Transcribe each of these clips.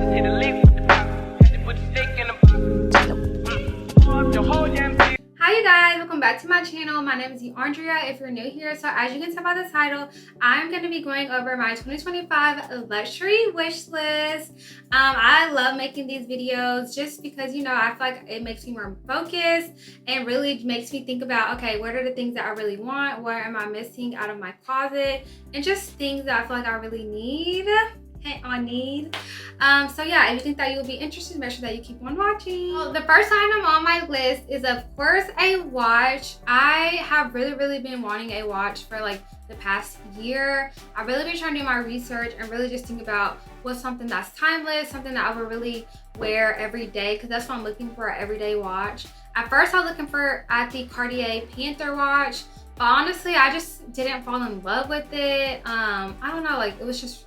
Hi you guys, welcome back to my channel. My name is DeUndrea if you're new here. So as you can tell by the title, I'm going to be going over my 2025 luxury wish list. I love making these videos just because, you know, I feel like it makes me more focused and really makes me think about, okay, what are the things that I really want? What am I missing out of my closet? And just things that I feel like I really need. So yeah, if you think that you'll be interested, make sure that you keep on watching. Well, the first item on my list is of course a watch. I have really been wanting a watch for like the past year. I've really been trying to do my research and really just think about what's something that's timeless, something that I would really wear every day, because that's what I'm looking for, an everyday watch. At first I was looking at the Cartier Panther watch, but honestly I just didn't fall in love with it. I don't know, like it was just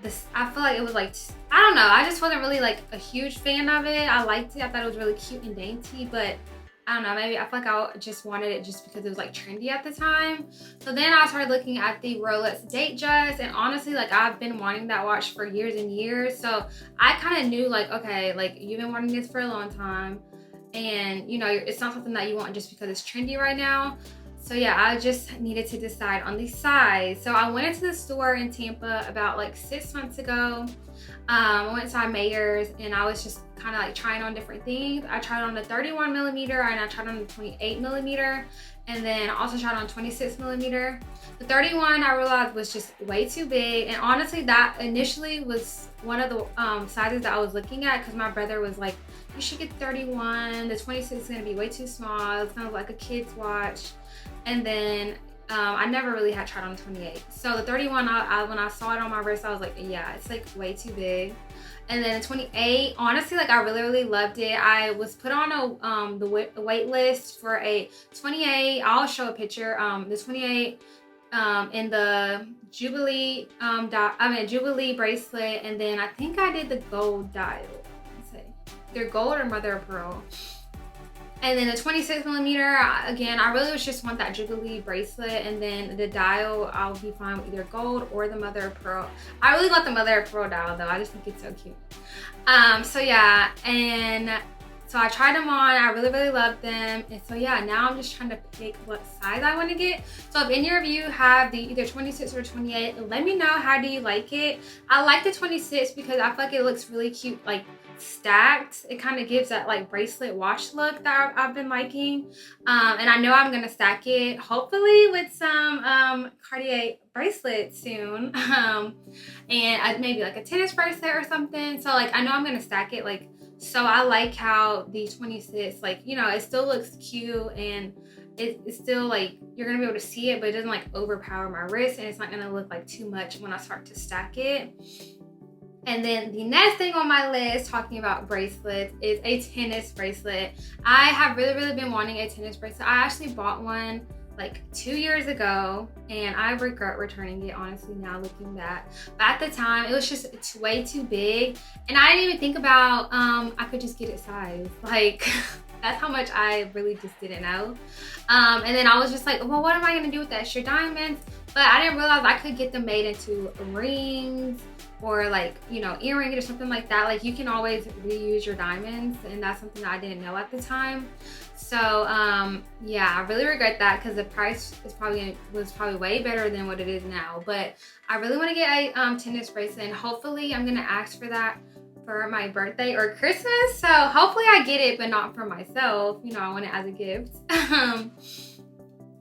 this, I feel like it was like, I don't know, I just wasn't really like a huge fan of it. I liked it, I thought it was really cute and dainty, but I don't know, maybe I feel like I just wanted it just because it was like trendy at the time. So then I started looking at the Rolex Datejust, and honestly, like I've been wanting that watch for years and years. So I kind of knew like, okay, like you've been wanting this for a long time, and you know, it's not something that you want just because it's trendy right now. So yeah, I just needed to decide on the size. So I went into the store in Tampa about like 6 months ago. I went to Mayors and I was just kind of like trying on different things. I tried on the 31 millimeter and I tried on the 28 millimeter. And then I also tried on 26 millimeter. The 31 I realized was just way too big. And honestly, that initially was one of the sizes that I was looking at, because my brother was like, you should get 31. The 26 is gonna be way too small. It's kind of like a kid's watch. And then I never really had tried on 28. So the 31, when I saw it on my wrist, I was like, yeah, it's like way too big. And then the 28, honestly, like I really loved it. I was put on the wait list for a 28. I'll show a picture. The 28 in the Jubilee, Jubilee bracelet, and then I think I did the gold dial. Let's see, they're gold or mother of pearl. And then the 26 millimeter, again, I really just want that Jubilee bracelet, and then the dial, I'll be fine with either gold or the mother of pearl. I really want the mother of pearl dial though. I just think it's so cute. So yeah, and so I tried them on. I really loved them. And so yeah, now I'm just trying to pick what size I want to get. So if any of you have the either 26 or 28, let me know, how do you like it? I like the 26 because I feel like it looks really cute, like stacked. It kind of gives that like bracelet watch look that I've been liking. And I know I'm gonna stack it hopefully with some Cartier bracelet soon. And maybe like a tennis bracelet or something. So like I know I'm gonna stack it, like, so I like how the 26, like, you know, it still looks cute and it's still like you're gonna be able to see it, but it doesn't like overpower my wrist, and it's not gonna look like too much when I start to stack it. And then the next thing on my list, talking about bracelets, is a tennis bracelet. I have really been wanting a tennis bracelet. I actually bought one like 2 years ago, and I regret returning it, honestly, now looking back. But at the time, it was just way too big, and I didn't even think about I could just get it sized. Like, that's how much I really just didn't know. And then I was just like, well, what am I gonna do with the extra diamonds? But I didn't realize I could get them made into rings, or like, you know, earrings or something like that. Like you can always reuse your diamonds, and that's something that I didn't know at the time. So yeah, I really regret that, because the price was probably way better than what it is now. But I really want to get a tennis bracelet, and hopefully I'm gonna ask for that for my birthday or Christmas. So hopefully I get it, but not for myself, you know, I want it as a gift.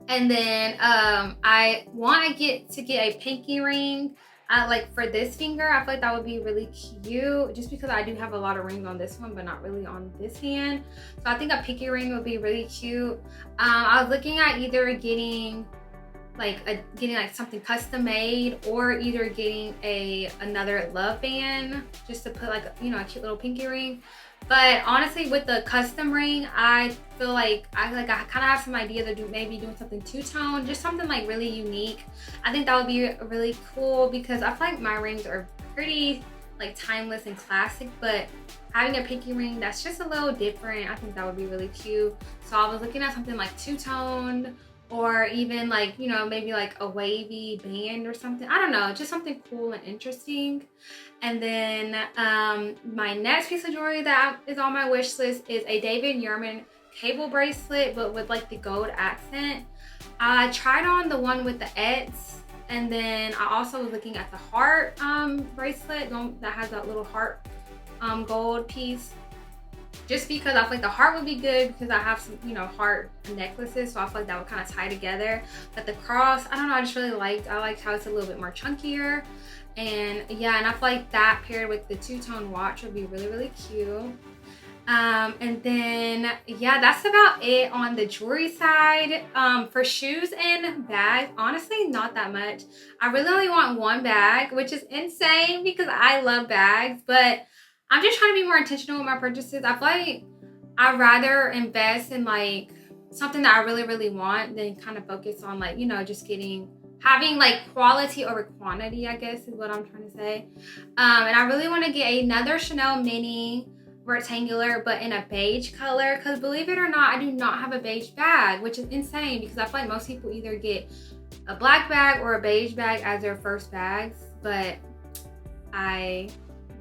And then I want to get a pinky ring. Like for this finger, I feel like that would be really cute, just because I do have a lot of rings on this one, but not really on this hand. So I think a pinky ring would be really cute. I was looking at either getting something custom made, or either getting another love band just to put like, you know, a cute little pinky ring. But honestly, with the custom ring, I feel like I kind of have some idea to maybe doing something two-tone, just something like really unique. I think that would be really cool, because I feel like my rings are pretty like timeless and classic, but having a pinky ring that's just a little different, I think that would be really cute. So I was looking at something like two-toned, or even like, you know, maybe like a wavy band or something. I don't know, just something cool and interesting. And then my next piece of jewelry that is on my wish list is a David Yurman cable bracelet, but with like the gold accent. I tried on the one with the Eds, and then I also was looking at the heart bracelet that has that little heart gold piece, just because I feel like the heart would be good because I have some, you know, heart necklaces, so I feel like that would kind of tie together. But the cross, I don't know, I just really liked how it's a little bit more chunkier. And yeah, and I feel like that paired with the two-tone watch would be really, really cute. And then yeah, that's about it on the jewelry side. For shoes and bags, honestly not that much. I really only want one bag, which is insane because I love bags, but I'm just trying to be more intentional with my purchases. I feel like I'd rather invest in like something that I really, really want than kind of focus on like, you know, just having like quality over quantity, I guess is what I'm trying to say. And I really want to get another Chanel mini rectangular, but in a beige color, because believe it or not, I do not have a beige bag, which is insane because I feel like most people either get a black bag or a beige bag as their first bags, but I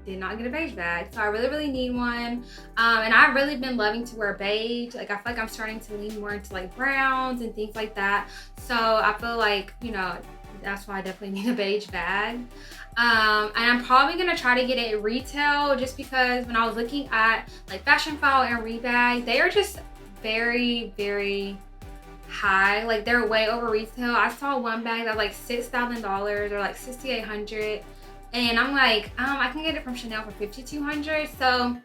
did not get a beige bag, so I really, really need one. And I've really been loving to wear beige. Like I feel like I'm starting to lean more into like browns and things like that, so I feel like, you know, that's why I definitely need a beige bag. And I'm probably gonna try to get it retail, just because when I was looking at like Fashion File and Rebag, they are just very, very high. Like they're way over retail. I saw one bag that was like $6,000 or like $6,800, and I'm like, I can get it from Chanel for $5,200. So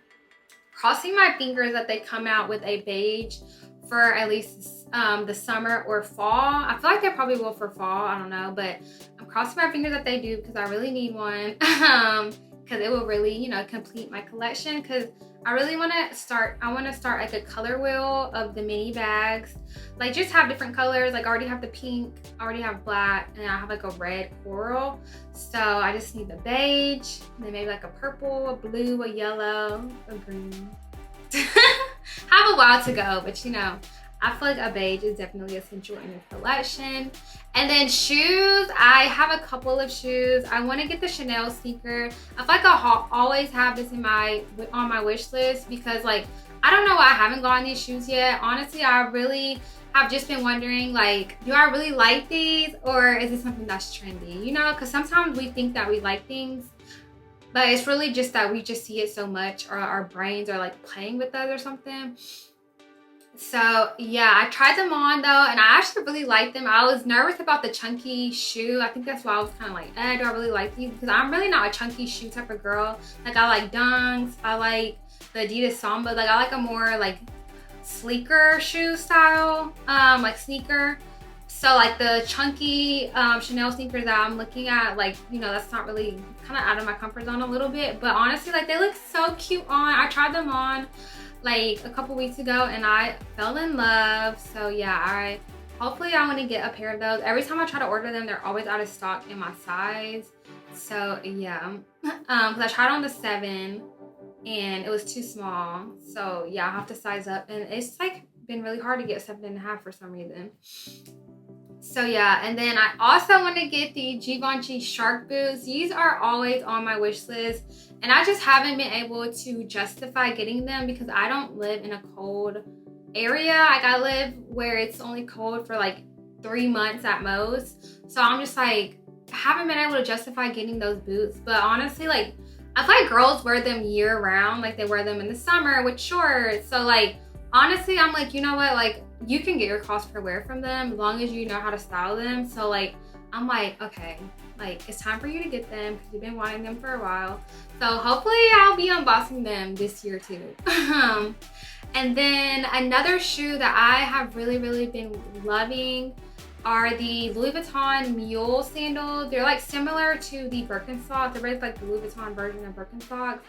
crossing my fingers that they come out with a beige for at least the summer or fall. I feel like they probably will for fall, I don't know, but I'm crossing my fingers that they do because I really need one. Because it will really, you know, complete my collection, because I really want to start like a color wheel of the mini bags, like just have different colors. Like I already have the pink, I already have black, and I have like a red coral, so I just need the beige, and then maybe like a purple, a blue, a yellow, a green. Have a while to go, but you know, I feel like a beige is definitely essential in your collection. And then shoes, I have a couple of shoes. I want to get the Chanel sneaker. I feel like I always have this on my wish list, because like, I don't know why I haven't gotten these shoes yet. Honestly, I really have just been wondering, like, do I really like these, or is it something that's trendy? You know, because sometimes we think that we like things, but it's really just that we just see it so much, or our brains are like playing with us or something. So yeah, I tried them on though, and I actually really liked them. I was nervous about the chunky shoe. I think that's why I was kind of like, do I really like these? Because I'm really not a chunky shoe type of girl. Like I like Dunks, I like the Adidas Samba. Like I like a more like sleeker shoe style, like sneaker. So like the chunky Chanel sneakers that I'm looking at, like, you know, that's not really, kind of out of my comfort zone a little bit. But honestly, like they look so cute on. I tried them on like a couple weeks ago and I fell in love. So yeah, hopefully I want to get a pair of those. Every time I try to order them, they're always out of stock in my size. So yeah, because I tried on the 7 and it was too small. So yeah, I have to size up, and it's like been really hard to get 7.5 for some reason. So yeah, and then I also want to get the Givenchy Shark boots. These are always on my wish list, and I just haven't been able to justify getting them because I don't live in a cold area. Like I live where it's only cold for like 3 months at most. So I'm just like, I haven't been able to justify getting those boots. But honestly, like I feel like girls wear them year round. Like they wear them in the summer with shorts. So like, honestly, I'm like, you know what? Like you can get your cost per wear from them as long as you know how to style them. So like, I'm like, okay, like it's time for you to get them because you've been wanting them for a while. So hopefully I'll be unboxing them this year too. And then another shoe that I have really, really been loving are the Louis Vuitton Mule sandals. They're like similar to the Birkenstocks. They're like the Louis Vuitton version of Birkenstocks.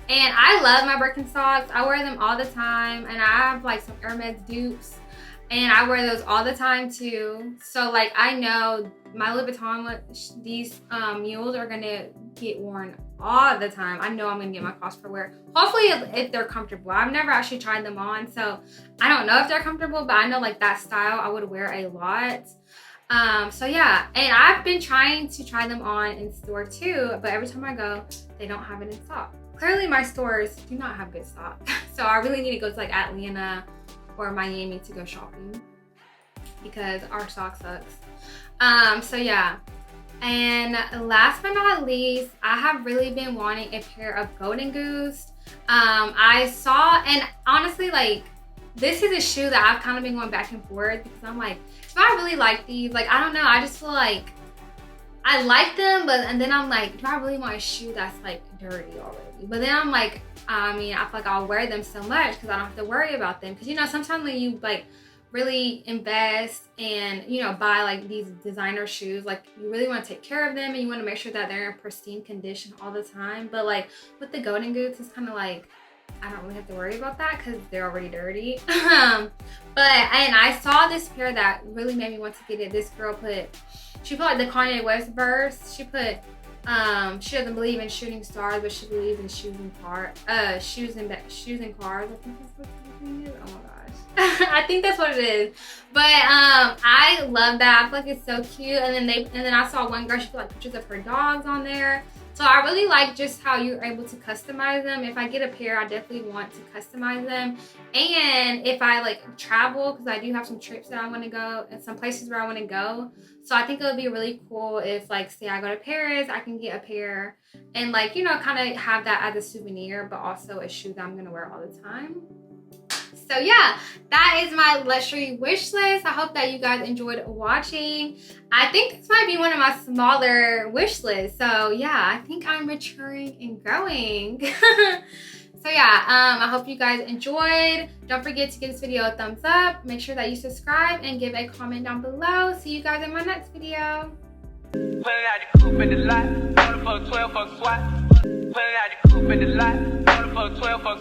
And I love my Birkenstocks. I wear them all the time. And I have like some Hermes dupes, and I wear those all the time too. So like I know my Louis Vuitton, these mules are gonna get worn all the time. I know I'm gonna get my cost per wear. Hopefully if they're comfortable. I've never actually tried them on, so I don't know if they're comfortable, but I know like that style I would wear a lot. So yeah, and I've been trying to try them on in store too, but every time I go, they don't have it in stock. Clearly my stores do not have good stock. So I really need to go to like Atlanta or Miami to go shopping because our stock sucks. So yeah. And last but not least, I have really been wanting a pair of Golden Goose. I saw, and honestly, like, this is a shoe that I've kind of been going back and forth because I'm like, do I really like these? Like, I don't know. I just feel like I like them, and then I'm like, do I really want a shoe that's like dirty already? But then I'm like, I mean, I feel like I'll wear them so much because I don't have to worry about them. Because, you know, sometimes when you like really invest and, you know, buy like these designer shoes, like you really want to take care of them and you want to make sure that they're in pristine condition all the time. But like with the Golden Goose, it's kind of like, I don't really have to worry about that because they're already dirty. And I saw this pair that really made me want to get it. This girl she put like the Kanye West verse. She put, she doesn't believe in shooting stars, but she believes in shoes and cars. Shoes and cars. I think that's what the thing is. Oh my gosh. I think that's what it is. But I love that. I feel like it's so cute. And then I saw one girl, she put like pictures of her dogs on there. So I really like just how you're able to customize them. If I get a pair, I definitely want to customize them. And if I like travel, because I do have some trips that I want to go and some places where I want to go. So I think it would be really cool if like, say I go to Paris, I can get a pair and like, you know, kind of have that as a souvenir, but also a shoe that I'm going to wear all the time. So yeah, that is my luxury wish list. I hope that you guys enjoyed watching. I think this might be one of my smaller wish lists. So yeah, I think I'm maturing and growing. So yeah, I hope you guys enjoyed. Don't forget to give this video a thumbs up. Make sure that you subscribe and give a comment down below. See you guys in my next video. Pulling out the coupe in the lot, 12 fuck SWAT. Pulling out the coupe in the lot, 12 fuck